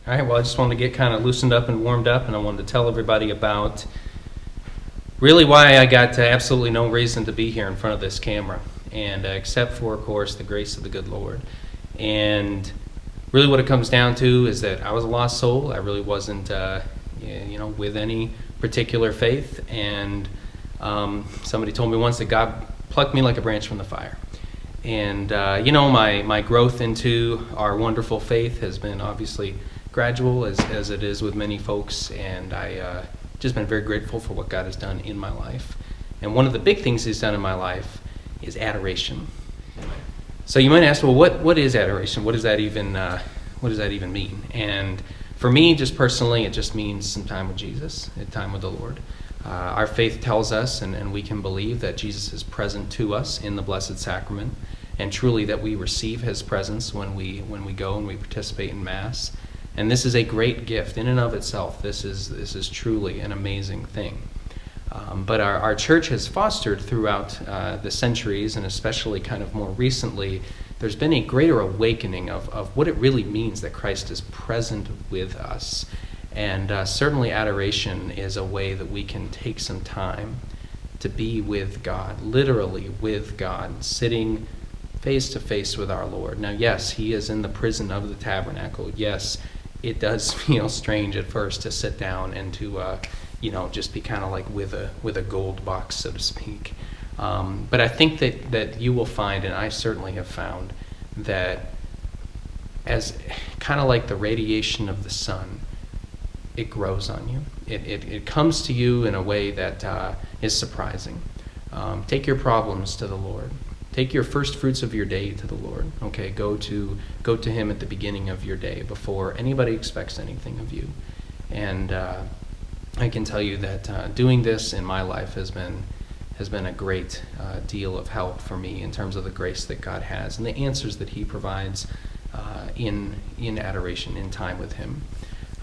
All right, well, I just wanted to get kind of loosened up and warmed up, and I wanted to tell everybody about really why I got absolutely no reason to be here in front of this camera, and except for, of course, the grace of the good Lord. And really what it comes down to is that I was a lost soul. I really wasn't, with any particular faith, and somebody told me once that God plucked me like a branch from the fire. And, my growth into our wonderful faith has been obviously gradual, as it is with many folks, and I just been very grateful for what God has done in my life. And one of the big things He's done in my life is adoration. So you might ask, well, what is adoration? What does that even mean? And for me, just personally, it just means some time with Jesus, time with the Lord. Our faith tells us, and we can believe, that Jesus is present to us in the Blessed Sacrament, and truly that we receive His presence when we go and we participate in Mass. And this is a great gift in and of itself. This is truly an amazing thing. But our church has fostered throughout the centuries, and especially kind of more recently, there's been a greater awakening of what it really means that Christ is present with us. And certainly adoration is a way that we can take some time to be with God, literally with God, sitting face to face with our Lord. Now, yes, He is in the prison of the tabernacle. Yes, it does feel strange at first to sit down and to just be kind of like with a gold box, so to speak. But I think that you will find, and I certainly have found, that as kind of like the radiation of the sun, it grows on you. It comes to you in a way that is surprising. Take your problems to the Lord. Take your first fruits of your day to the Lord. Okay, go to Him at the beginning of your day before anybody expects anything of you. And I can tell you that doing this in my life has been a great deal of help for me in terms of the grace that God has and the answers that He provides in adoration, in time with Him.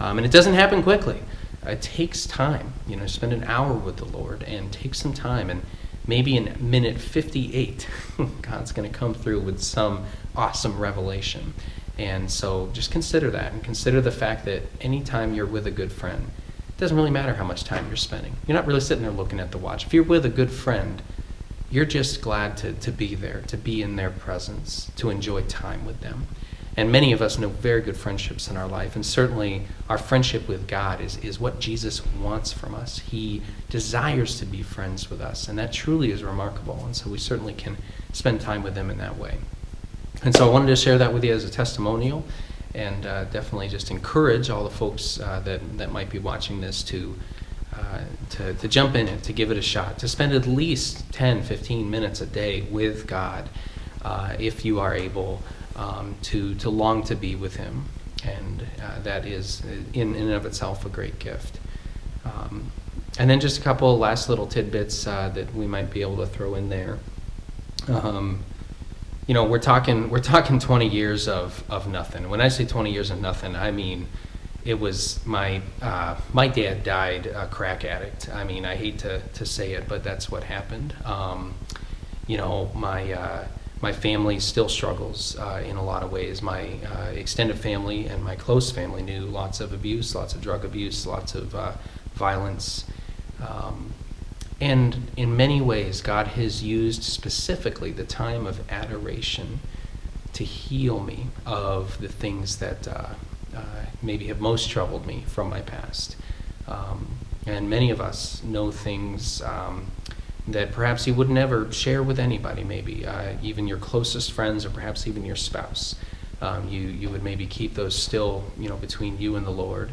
And it doesn't happen quickly. It takes time. Spend an hour with the Lord and take some time, and maybe in minute 58, God's going to come through with some awesome revelation. And so just consider that, and consider the fact that anytime you're with a good friend, it doesn't really matter how much time you're spending. You're not really sitting there looking at the watch. If you're with a good friend, you're just glad to be there, to be in their presence, to enjoy time with them. And many of us know very good friendships in our life, and certainly our friendship with God is what Jesus wants from us. He desires to be friends with us, and that truly is remarkable, and so we certainly can spend time with Him in that way. And so I wanted to share that with you as a testimonial, and definitely just encourage all the folks that might be watching this to jump in it, to give it a shot, to spend at least 10, 15 minutes a day with God if you are able to long to be with Him. And that is in and of itself a great gift. And then just a couple last little tidbits that we might be able to throw in there. We're talking 20 years of nothing. When I say 20 years of nothing, I mean it was my dad died a crack addict. I mean, I hate to say it, but that's what happened. My family still struggles in a lot of ways. My extended family and my close family knew lots of abuse, lots of drug abuse, lots of violence. And in many ways, God has used specifically the time of adoration to heal me of the things that maybe have most troubled me from my past. And many of us know things that perhaps you would never share with anybody, maybe even your closest friends, or perhaps even your spouse. You would maybe keep those still, between you and the Lord,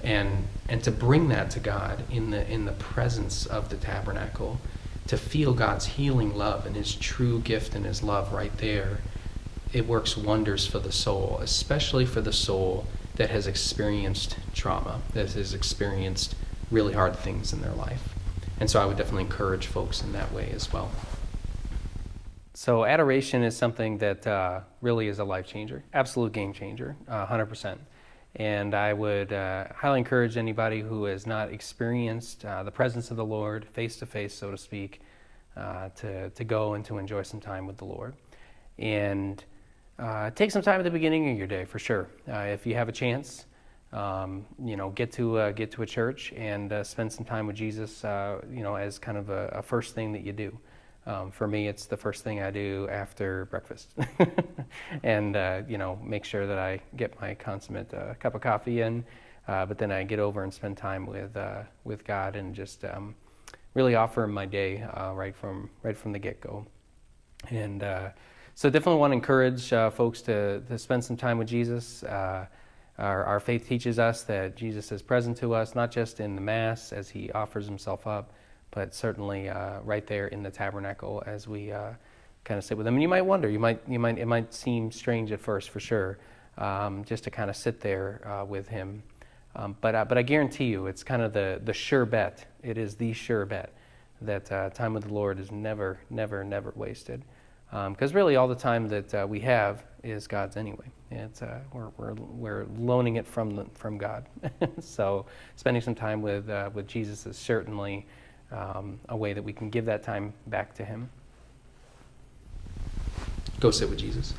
and to bring that to God in the presence of the tabernacle, to feel God's healing love and His true gift and His love right there. It works wonders for the soul, especially for the soul that has experienced trauma, that has experienced really hard things in their life. And so I would definitely encourage folks in that way as well. So adoration is something that really is a life changer, absolute game changer, 100%. And I would highly encourage anybody who has not experienced the presence of the Lord face to face, so to speak, to go and to enjoy some time with the Lord. And take some time at the beginning of your day, for sure. If you have a chance, get to a church and spend some time with Jesus, as kind of a first thing that you do. For me, it's the first thing I do after breakfast, and make sure that I get my consummate cup of coffee in. But then I get over and spend time with God and just really offer Him my day right from the get-go. And so definitely want to encourage folks to spend some time with Jesus. Our faith teaches us that Jesus is present to us, not just in the Mass as He offers Himself up, but certainly right there in the tabernacle as we kind of sit with Him. And you might wonder, it might seem strange at first, for sure, just to kind of sit there with Him. But I guarantee you, it's kind of the sure bet. It is the sure bet that time with the Lord is never, never, never wasted. Because really, all the time that we have is God's anyway. It's we're loaning it from God. So spending some time with Jesus is certainly a way that we can give that time back to Him. Go sit with Jesus.